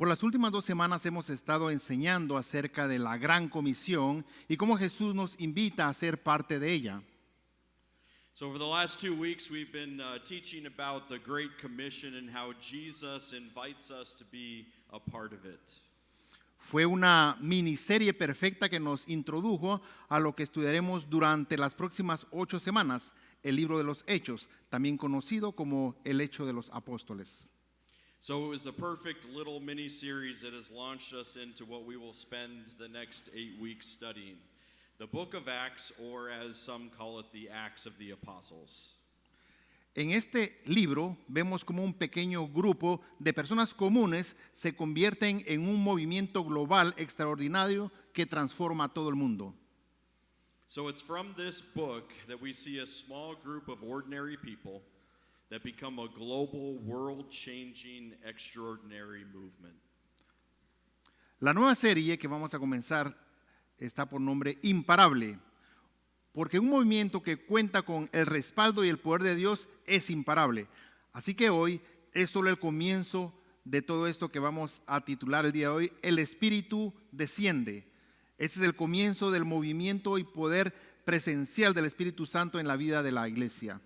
Por las últimas 2 semanas hemos estado enseñando acerca de la Gran Comisión y cómo Jesús nos invita a ser parte de ella. So over the last 2 weeks, we've been teaching about the Great Commission and how Jesus invites us to be a part of it. Fue una miniserie perfecta que nos introdujo a lo que estudiaremos durante las próximas 8 semanas, el libro de los Hechos, también conocido como el Hecho de los Apóstoles. So it was the perfect little mini-series that has launched us into what we will spend the next 8 weeks studying. The Book of Acts, or as some call it, the Acts of the Apostles. En este libro vemos como un pequeño grupo de personas comunes se convierten en un movimiento global extraordinario que transforma a todo el mundo. So it's from this book that we see a small group of ordinary people that become a global, world-changing, extraordinary movement. La nueva serie que vamos a comenzar está por nombre Imparable, porque un movimiento que cuenta con el respaldo y el poder de Dios es imparable. Así que hoy es solo el comienzo de todo esto que vamos a titular el día de hoy, El Espíritu desciende. Ese es el comienzo del movimiento y poder presencial del Espíritu Santo en la vida de la iglesia.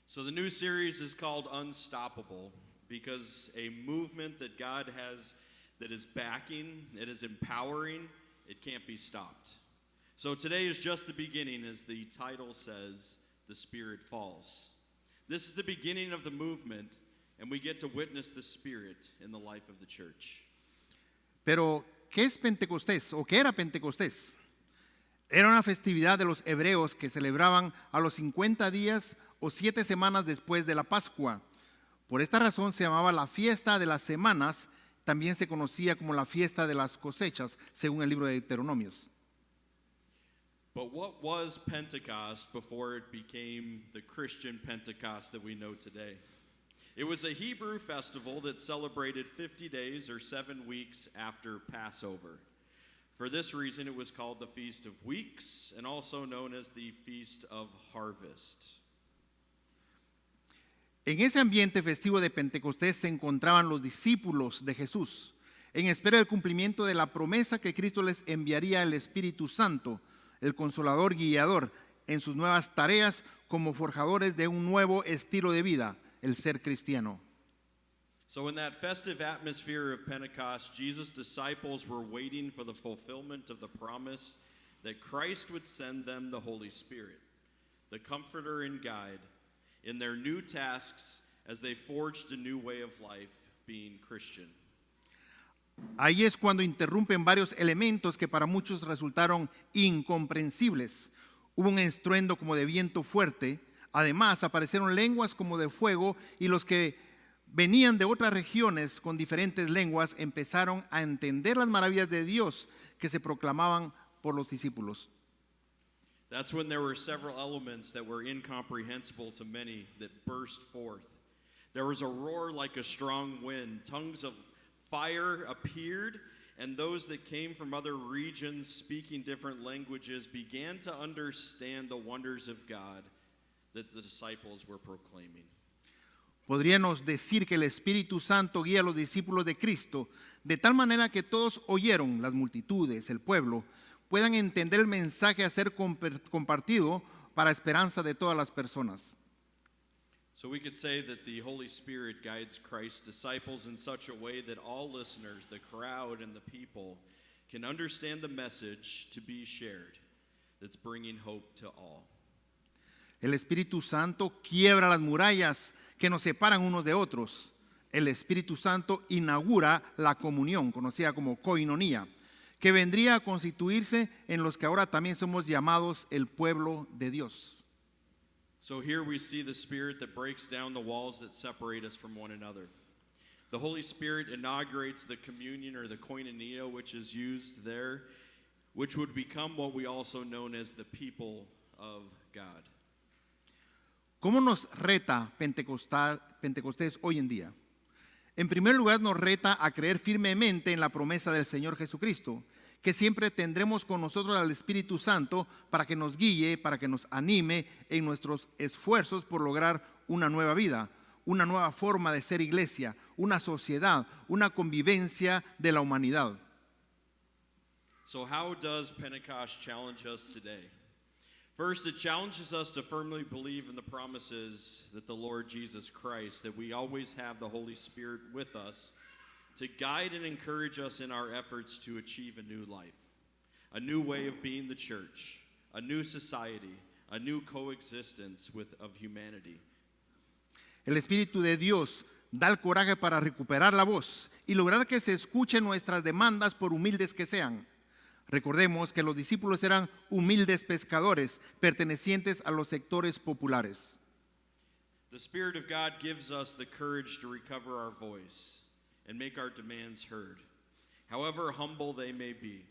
So the new series is called Unstoppable because a movement that God has that is backing, it is empowering, it can't be stopped. So today is just the beginning, as the title says, the Spirit falls. This is the beginning of the movement, and we get to witness the Spirit in the life of the church. Pero, ¿qué es Pentecostés o qué era Pentecostés? Era una festividad de los hebreos que celebraban a los 50 días o 7 semanas después de la Pascua. Por esta razón se llamaba la fiesta de las semanas, también se conocía como la fiesta de las cosechas, según el libro de Deuteronomios. But what was Pentecost before it became the Christian Pentecost that we know today? It was a Hebrew festival that celebrated 50 days or 7 weeks after Passover. For this reason, it was called the Feast of Weeks and also known as the Feast of Harvest. En ese ambiente festivo de Pentecostés se encontraban los discípulos de Jesús, en espera del cumplimiento de la promesa que Cristo les enviaría el Espíritu Santo, el Consolador guiador, en sus nuevas tareas como forjadores de un nuevo estilo de vida, el ser cristiano. So in that festive atmosphere of Pentecost, Jesus' disciples were waiting for the fulfillment of the promise that Christ would send them the Holy Spirit, the comforter and guide, in their new tasks as they forged a new way of life, being Christian. Ahí es cuando interrumpen varios elementos que para muchos resultaron incomprensibles. Hubo un estruendo como de viento fuerte, además aparecieron lenguas como de fuego y los que venían de otras regiones con diferentes lenguas empezaron a entender las maravillas de Dios que se proclamaban por los discípulos. That's when there were several elements that were incomprehensible to many that burst forth. There was a roar like a strong wind, tongues of fire appeared, and those that came from other regions speaking different languages began to understand the wonders of God that the disciples were proclaiming. Podríamos decir que el Espíritu Santo guía a los discípulos de Cristo de tal manera que todos oyeron, las multitudes, el pueblo, puedan entender el mensaje a ser compartido para esperanza de todas las personas. So we could say that the Holy Spirit guides Christ's disciples in such a way that all listeners, the crowd and the people, can understand the message to be shared that's bringing hope to all. El Espíritu Santo quiebra las murallas que nos separan unos de otros. El Espíritu Santo inaugura la comunión, conocida como koinonía, que vendría a constituirse en los que ahora también somos llamados el pueblo de Dios. So here we see the Spirit that breaks down the walls that separate us from one another. The Holy Spirit inaugurates the communion or the koinonia, which is used there, which would become what we also know as the people of God. ¿Cómo nos reta Pentecostés hoy en día? En primer lugar, nos reta a creer firmemente en la promesa del Señor Jesucristo, que siempre tendremos con nosotros al Espíritu Santo para que nos guíe, para que nos anime en nuestros esfuerzos por lograr una nueva vida, una nueva forma de ser iglesia, una sociedad, una convivencia de la humanidad. So how does Pentecost challenge us today? First, it challenges us to firmly believe in the promises that the Lord Jesus Christ, that we always have the Holy Spirit with us to guide and encourage us in our efforts to achieve a new life, a new way of being the church, a new society, a new coexistence of humanity. El Espíritu de Dios da el coraje para recuperar la voz y lograr que se escuchen nuestras demandas por humildes que sean. Recordemos que los discípulos eran humildes pescadores pertenecientes a los sectores populares. The Spirit of God gives us the courage to recover our voice and make our demands heard, however humble they may be.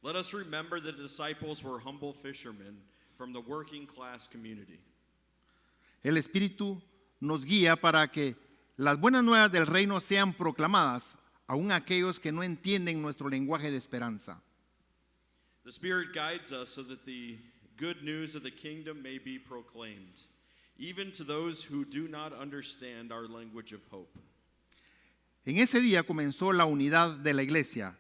Let us remember the disciples were humble fishermen from the working class community. El Espíritu nos guía para que las buenas nuevas del reino sean proclamadas, aun aquellos que no entienden nuestro lenguaje de esperanza. The Spirit guides us so that the good news of the kingdom may be proclaimed, even to those who do not understand our language of hope. En ese día comenzó la unidad de la iglesia.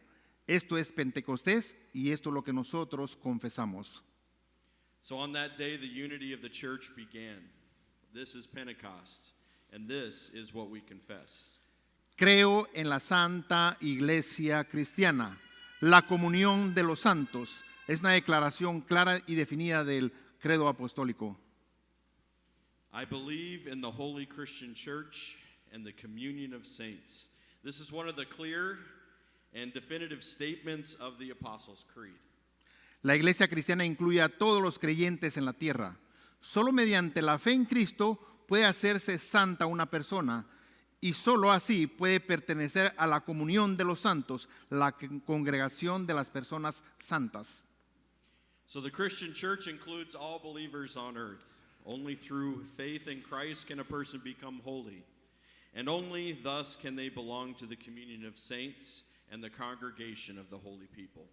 Esto es Pentecostés y esto es lo que nosotros confesamos. So on that day, the unity of the church began. This is Pentecost, and this is what we confess. Creo en la Santa Iglesia Cristiana. La comunión de los santos es una declaración clara y definida del credo apostólico. I believe in the Holy Christian Church and the communion of saints. This is one of the clear and definitive statements of the Apostles' Creed. La iglesia cristiana incluye a todos los creyentes en la tierra. Solo mediante la fe en Cristo puede hacerse santa una persona y solo así puede pertenecer a la comunión de los santos, la congregación de las personas santas. So the Christian church includes all believers on earth. Only through faith in Christ can a person become holy, and only thus can they belong to the communion of saints and the congregation of the holy people.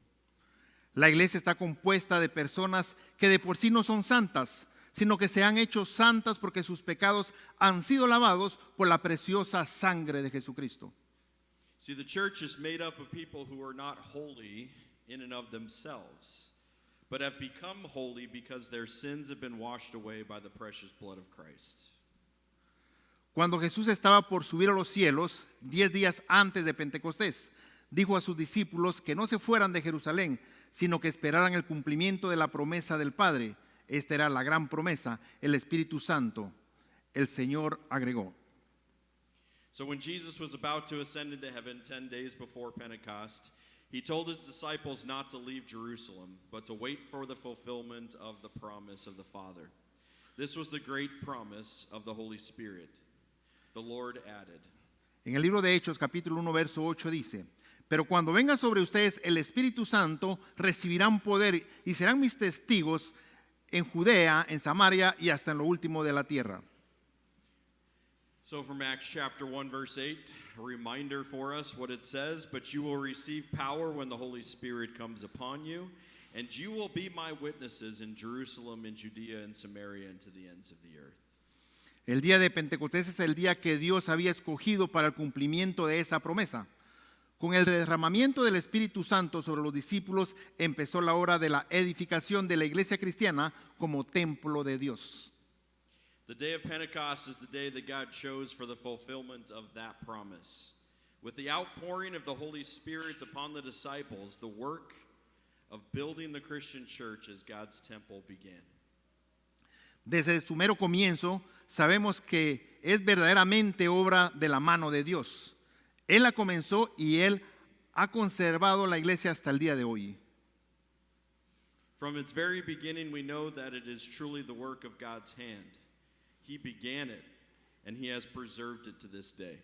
La iglesia está compuesta de personas que de por sí no son santas, sino que se han hecho santas porque sus pecados han sido lavados por la preciosa sangre de Jesucristo. See, the church is made up of people who are not holy in and of themselves, but have become holy because their sins have been washed away by the precious blood of Christ. Cuando Jesús estaba por subir a los cielos, 10 días antes de Pentecostés, dijo a sus discípulos que no se fueran de Jerusalén, sino que esperaran el cumplimiento de la promesa del Padre. Esta era la gran promesa, el Espíritu Santo. El Señor agregó. So when Jesus was about to ascend into heaven 10 days before Pentecost, he told his disciples not to leave Jerusalem, but to wait for the fulfillment of the promise of the Father. This was the great promise of the Holy Spirit. The Lord added. En el libro de Hechos, capítulo 1, verso 8 dice: pero cuando venga sobre ustedes el Espíritu Santo, recibirán poder y serán mis testigos en Judea, en Samaria y hasta en lo último de la tierra. So from Acts chapter 1 verse 8, a reminder for us what it says, but you will receive power when the Holy Spirit comes upon you, and you will be my witnesses in Jerusalem, in Judea, and Samaria, and to the ends of the earth. El día de Pentecostés es el día que Dios había escogido para el cumplimiento de esa promesa. Con el derramamiento del Espíritu Santo sobre los discípulos empezó la hora de la edificación de la iglesia cristiana como templo de Dios. The day of Pentecost is the day that God chose for the fulfillment of that promise. With the outpouring of the Holy Spirit upon the disciples, the work of building the Christian church as God's temple began. Desde su mero comienzo sabemos que es verdaderamente obra de la mano de Dios. Él la comenzó y Él ha conservado la iglesia hasta el día de hoy. From its very beginning, we know that it is truly the work of God's hand. He began it, and He has preserved it to this day.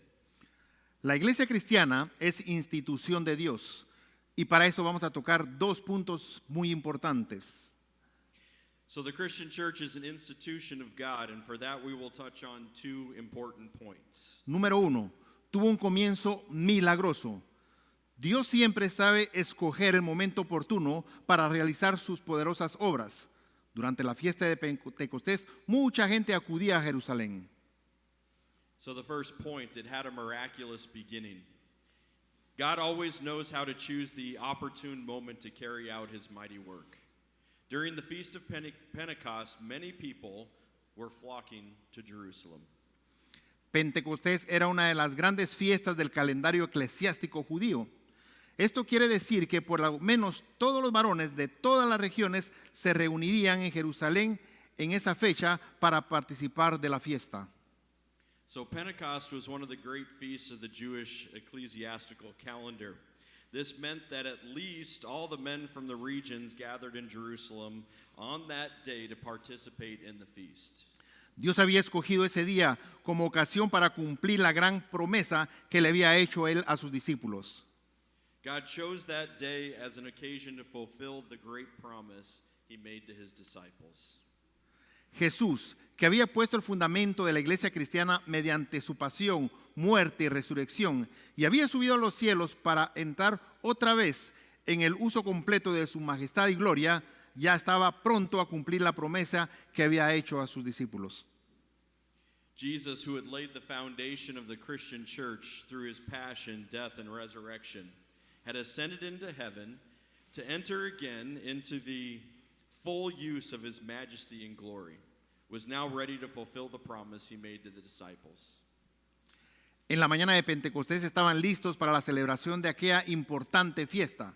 La iglesia cristiana es institución de Dios y para eso vamos a tocar dos puntos muy importantes. So the Christian church is an institution of God, and for that we will touch on two important points. Número 1. Tuvo un comienzo milagroso. Dios siempre sabe escoger el momento oportuno para realizar sus poderosas obras. Durante la fiesta de Pentecostés, mucha gente acudía a Jerusalén. So the first point, it had a miraculous beginning. God always knows how to choose the opportune moment to carry out his mighty work. During the Feast of Pentecost, many people were flocking to Jerusalem. Pentecostés era una de las grandes fiestas del calendario eclesiástico judío. Esto quiere decir que por lo menos todos los varones de todas las regiones se reunirían en Jerusalén en esa fecha para participar de la fiesta. So Pentecost was one of the great feasts of the Jewish ecclesiastical calendar. This meant that at least all the men from the regions gathered in Jerusalem on that day to participate in the feast. Dios había escogido ese día como ocasión para cumplir la gran promesa que le había hecho él a sus discípulos. God chose that day as an occasion to fulfill the great promise he made to his disciples. Jesús, que había puesto el fundamento de la iglesia cristiana mediante su pasión, muerte y resurrección, y había subido a los cielos para entrar otra vez en el uso completo de su majestad y gloria, ya estaba pronto a cumplir la promesa que había hecho a sus discípulos. Jesus, who had laid the foundation of the Christian church through his passion, death, and resurrection, had ascended into heaven to enter again into the full use of his majesty and glory, was now ready to fulfill the promise he made to the disciples. En la mañana de Pentecostés estaban listos para la celebración de aquella importante fiesta.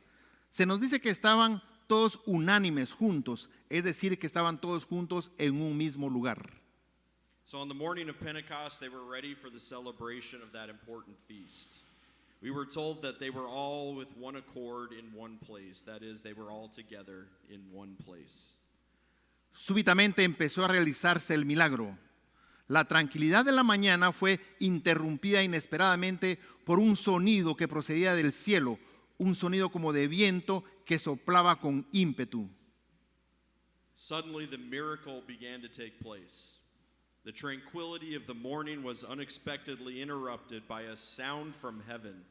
Se nos dice que estaban todos unánimes juntos, es decir, que estaban todos juntos en un mismo lugar. So on the morning of Pentecost, they were ready for the celebration of that important feast. We were told that they were all with one accord in one place. That is, they were all together in one place. Súbitamente empezó a realizarse el milagro. La tranquilidad de la mañana fue interrumpida inesperadamente por un sonido que procedía del cielo, un sonido como de viento que soplaba con ímpetu. Suddenly the miracle began to take place. The tranquility of the morning was unexpectedly interrupted by a sound from heaven,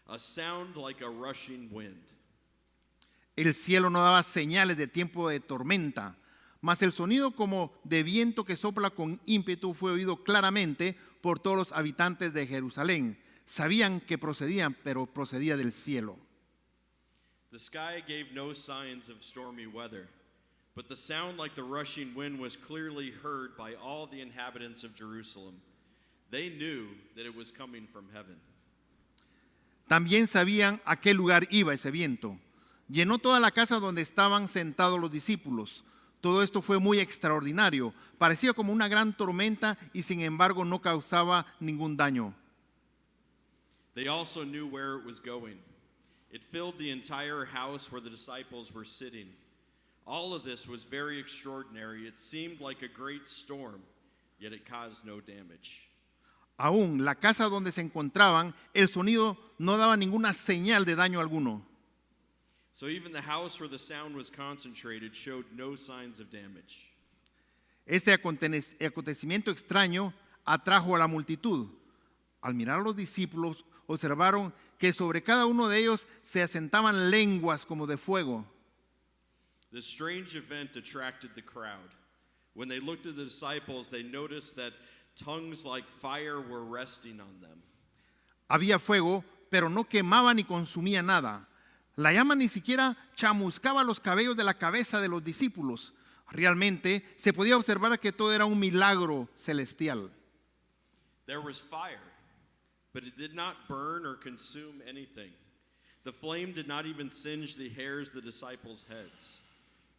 a sound like a rushing wind. El cielo no daba señales de tiempo de tormenta, mas el sonido como de viento que sopla con ímpetu fue oído claramente por todos los habitantes de Jerusalén. Sabían que procedían, pero procedía del cielo. The sky gave no signs of stormy weather, but the sound like the rushing wind was clearly heard by all the inhabitants of Jerusalem. They knew that it was coming from heaven. También sabían a qué lugar iba ese viento. Llenó toda la casa donde estaban sentados los discípulos. Todo esto fue muy extraordinario. Parecía como una gran tormenta y sin embargo no causaba ningún daño. They also knew where it was going. It filled the entire house where the disciples were sitting. All of this was very extraordinary. It seemed like a great storm, yet it caused no damage. Aún la casa donde se encontraban, el sonido no daba ninguna señal de daño alguno. So even the house where the sound was concentrated showed no signs of damage. Este acontecimiento extraño atrajo a la multitud. Al mirar a los discípulos, observaron que sobre cada uno de ellos se asentaban lenguas como de fuego. This strange event attracted the crowd. When they looked at the disciples, they noticed that tongues like fire were resting on them. Había fuego, pero no quemaba ni consumía nada. La llama ni siquiera chamuscaba los cabellos de la cabeza de los discípulos. Realmente se podía observar que todo era un milagro celestial. There was fire, but it did not burn or consume anything. The flame did not even singe the hairs of the disciples' heads.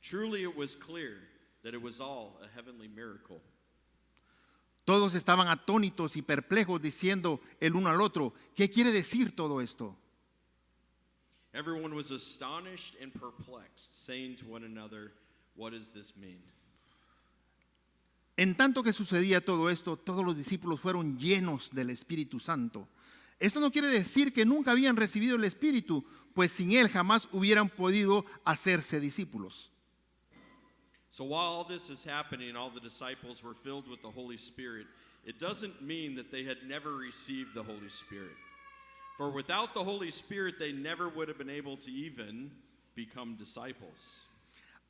Truly it was clear that it was all a heavenly miracle. Todos estaban atónitos y perplejos diciendo el uno al otro, ¿qué quiere decir todo esto? Everyone was astonished and perplexed, saying to one another, "What does this mean?" En tanto que sucedía todo esto, todos los discípulos fueron llenos del Espíritu Santo. Esto no quiere decir que nunca habían recibido el Espíritu, pues sin él jamás hubieran podido hacerse discípulos. So while all this is happening, all the disciples were filled with the Holy Spirit. It doesn't mean that they had never received the Holy Spirit. For without the Holy Spirit, they never would have been able to even become disciples.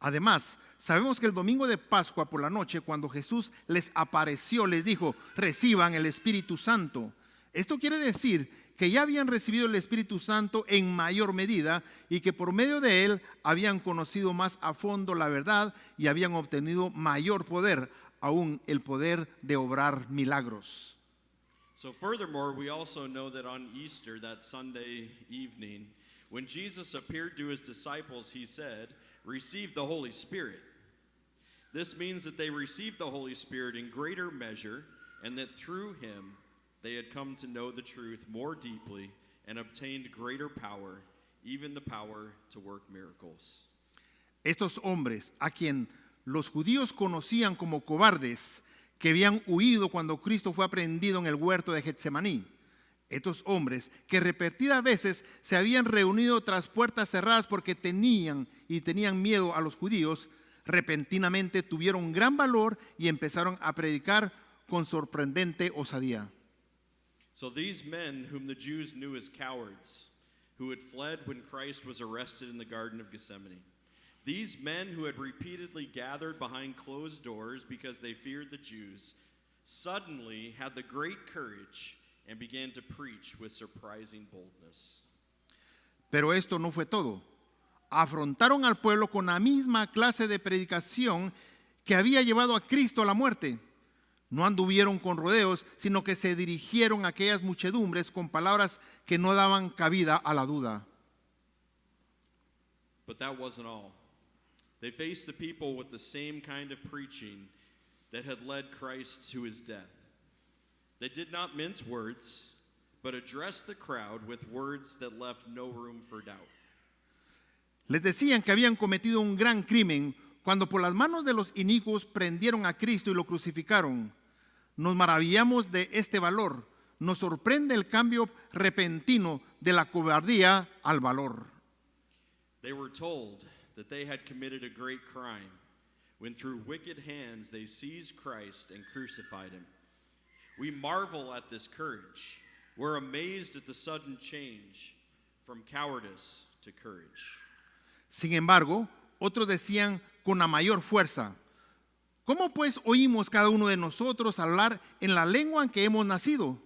Además, sabemos que el domingo de Pascua por la noche, cuando Jesús les apareció, les dijo: reciban el Espíritu Santo. Esto quiere decir que ya habían recibido el Espíritu Santo en mayor medida y que por medio de él habían conocido más a fondo la verdad y habían obtenido mayor poder, aún el poder de obrar milagros. So furthermore, we also know that on Easter, that Sunday evening, when Jesus appeared to his disciples, he said, receive the Holy Spirit. This means that they received the Holy Spirit in greater measure, and that through him they had come to know the truth more deeply and obtained greater power, even the power to work miracles. Estos hombres, a quien los judíos conocían como cobardes, que habían huido cuando Cristo fue aprehendido en el huerto de Getsemaní. Estos hombres que repetidas veces se habían reunido tras puertas cerradas porque tenían miedo a los judíos, repentinamente tuvieron gran valor y empezaron a predicar con sorprendente osadía. So these men whom the Jews knew as cowards, who had fled when Christ was arrested in the Garden of Gethsemane, these men who had repeatedly gathered behind closed doors because they feared the Jews, suddenly had the great courage and began to preach with surprising boldness. Pero esto no fue todo. Afrontaron al pueblo con la misma clase de predicación que había llevado a Cristo a la muerte. No anduvieron con rodeos, sino que se dirigieron a aquellas muchedumbres con palabras que no daban cabida a la duda. But that wasn't all. They faced the people with the same kind of preaching that had led Christ to his death. They did not mince words, but addressed the crowd with words that left no room for doubt. Les decían que habían cometido un gran crimen cuando por las manos de los inicuos prendieron a Cristo y lo crucificaron. Nos maravillamos de este valor. Nos sorprende el cambio repentino de la cobardía al valor. They were told that they had committed a great crime when through wicked hands they seized Christ and crucified him. We marvel at this courage. We're amazed at the sudden change from cowardice to courage. Sin embargo, otros decían con la mayor fuerza: ¿cómo pues oímos cada uno de nosotros hablar en la lengua en que hemos nacido?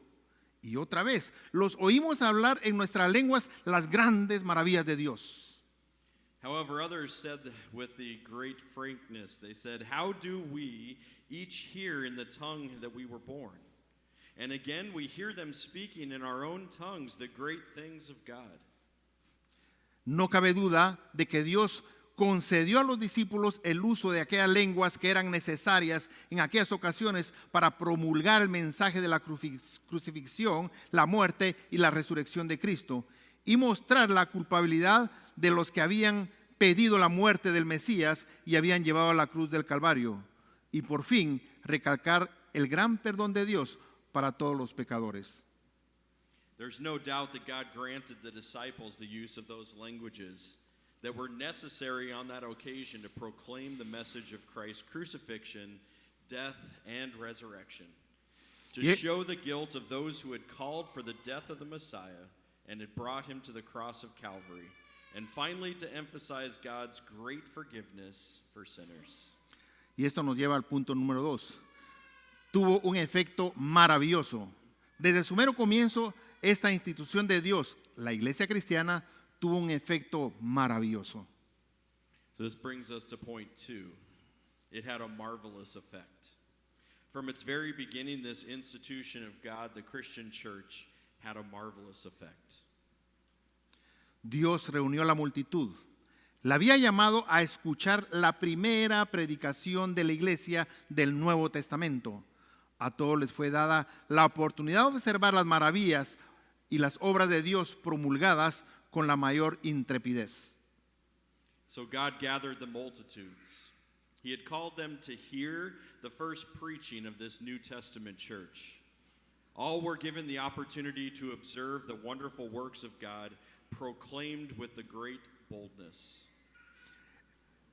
Y otra vez, los oímos hablar en nuestras lenguas las grandes maravillas de Dios. However, others said with the great frankness, they said, how do we each hear in the tongue that we were born? And again, we hear them speaking in our own tongues the great things of God. No cabe duda de que Dios concedió a los discípulos el uso de aquellas lenguas que eran necesarias en aquellas ocasiones para promulgar el mensaje de la crucifixión, la muerte y la resurrección de Cristo, y mostrar la culpabilidad de los que habían pedido la muerte del Mesías y habían llevado a la cruz del Calvario, y por fin recalcar el gran perdón de Dios para todos los pecadores. There's no doubt that God granted the disciples the use of those languages that were necessary on that occasion to proclaim the message of Christ's crucifixion, death, and resurrection, to show the guilt of those who had called for the death of the Messiah and had brought him to the cross of Calvary, and finally to emphasize God's great forgiveness for sinners. Y esto nos lleva al punto número 2. Tuvo un efecto maravilloso. Desde su mero comienzo, esta institución de Dios, la Iglesia Cristiana, tuvo un efecto maravilloso. So this brings us to point 2. It had a marvelous effect. From its very beginning, this institution of God, the Christian church, had a marvelous effect. Dios reunió a la multitud. La había llamado a escuchar la primera predicación de la iglesia del Nuevo Testamento. A todos les fue dada la oportunidad de observar las maravillas y las obras de Dios promulgadas con la mayor intrepidez. So God gathered the multitudes. He had called them to hear the first preaching of this New Testament church. All were given the opportunity to observe the wonderful works of God proclaimed with the great boldness.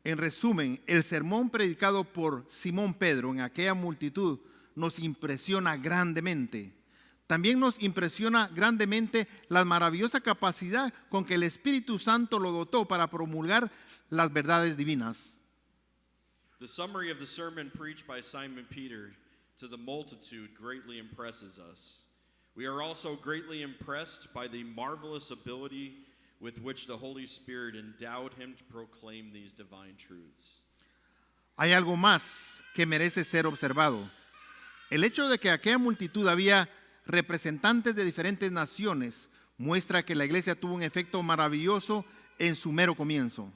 En resumen, el sermón predicado por Simón Pedro en aquella multitud nos impresiona grandemente. También nos impresiona grandemente la maravillosa capacidad con que el Espíritu Santo lo dotó para promulgar las verdades divinas. The summary of the sermon preached by Simon Peter to the multitude greatly impresses us. We are also greatly impressed by the marvelous ability with which the Holy Spirit endowed him to proclaim these divine truths. Hay algo más que merece ser observado. El hecho de que aquella multitud había representantes de diferentes naciones muestra que la iglesia tuvo un efecto maravilloso en su mero comienzo.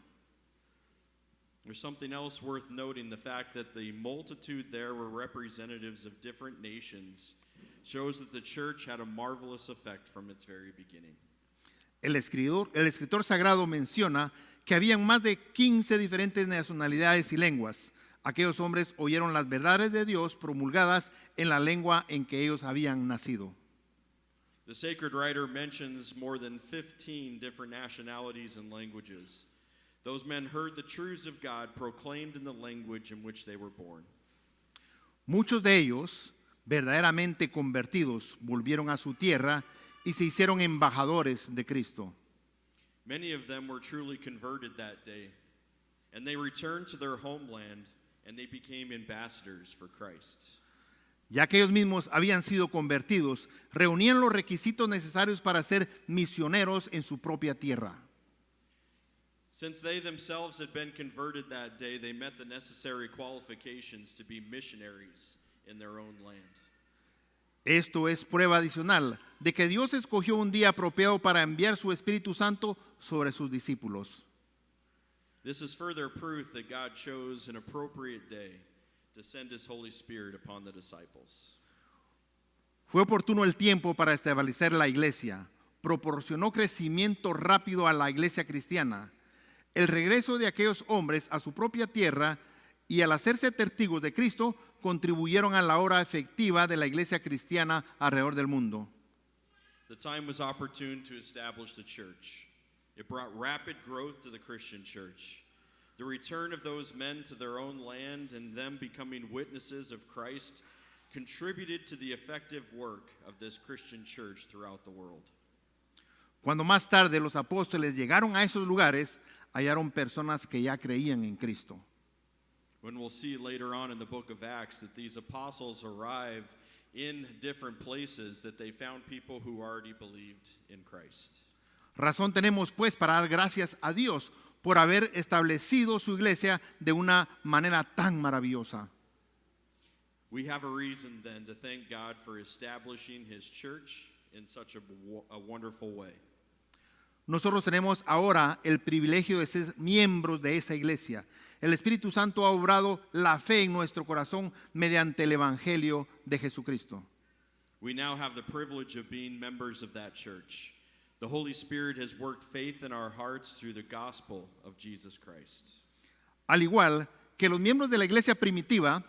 There's something else worth noting. The fact that the multitude there were representatives of different nations shows that the church had a marvelous effect from its very beginning. El escritor sagrado menciona que habían más de 15 diferentes nacionalidades y lenguas. Aquellos hombres oyeron las verdades de Dios promulgadas en la lengua en que ellos habían nacido. The sacred writer mentions more than 15 different nationalities and languages. Those men heard the truths of God proclaimed in the language in which they were born. Muchos de ellos, verdaderamente convertidos, volvieron a su tierra y se hicieron embajadores de Cristo. Many of them were truly converted that day, and they returned to their homeland and they became ambassadors for Christ. Ya que ellos mismos habían sido convertidos, reunían los requisitos necesarios para ser misioneros en su propia tierra. Since they themselves had been converted that day, they met the necessary qualifications to be missionaries in their own land. Esto es prueba adicional de que Dios escogió un día apropiado para enviar su Espíritu Santo sobre sus discípulos. This is further proof that God chose an appropriate day to send his Holy Spirit upon the disciples. Fue oportuno el tiempo para establecer la iglesia. Proporcionó crecimiento rápido a la iglesia cristiana. El regreso de aquellos hombres a su propia tierra y al hacerse testigos de Cristo contribuyeron a la obra efectiva de la iglesia cristiana alrededor del mundo. The time was opportune to establish the church. It brought rapid growth to the Christian church. The return of those men to their own land and them becoming witnesses of Christ contributed to the effective work of this Christian church throughout the world. Cuando más tarde los apóstoles llegaron a esos lugares, hallaron personas que ya creían en Cristo. When we'll see later on in the book of Acts that these apostles arrive in different places, that they found people who already believed in Christ. Razón tenemos pues para dar gracias a Dios por haber establecido su iglesia de una manera tan maravillosa. We have a reason then to thank God for establishing his church in such a wonderful way. Nosotros tenemos ahora el privilegio de ser miembros de esa iglesia. El Espíritu Santo ha obrado la fe en nuestro corazón mediante el Evangelio de Jesucristo. We now have the privilege of being members of that church. The Holy Spirit has worked faith in our hearts through the gospel of Jesus Christ. Al igual que los miembros de la iglesia primitiva,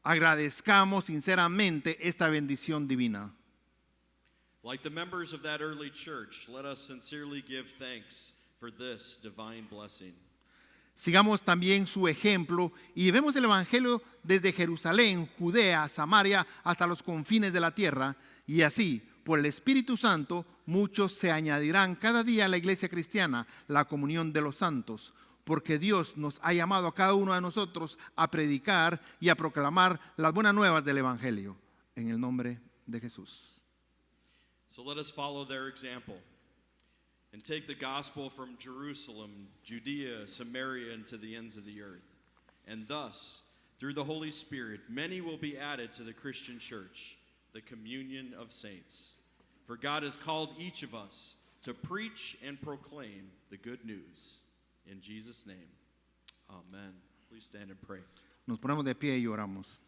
agradezcamos sinceramente esta bendición divina. Like the members of that early church, let us sincerely give thanks for this divine blessing. Sigamos también su ejemplo y llevemos el Evangelio desde Jerusalén, Judea, Samaria, hasta los confines de la tierra, y así, por el Espíritu Santo, muchos se añadirán cada día a la iglesia cristiana, la comunión de los santos, porque Dios nos ha llamado a cada uno de nosotros a predicar y a proclamar las buenas nuevas del Evangelio, en el nombre de Jesús. So let us follow their example and take the gospel from Jerusalem, Judea, Samaria, and to the ends of the earth. And thus, through the Holy Spirit, many will be added to the Christian church, the communion of saints. For God has called each of us to preach and proclaim the good news. In Jesus' name, amen. Please stand and pray. Nos ponemos de pie y oramos.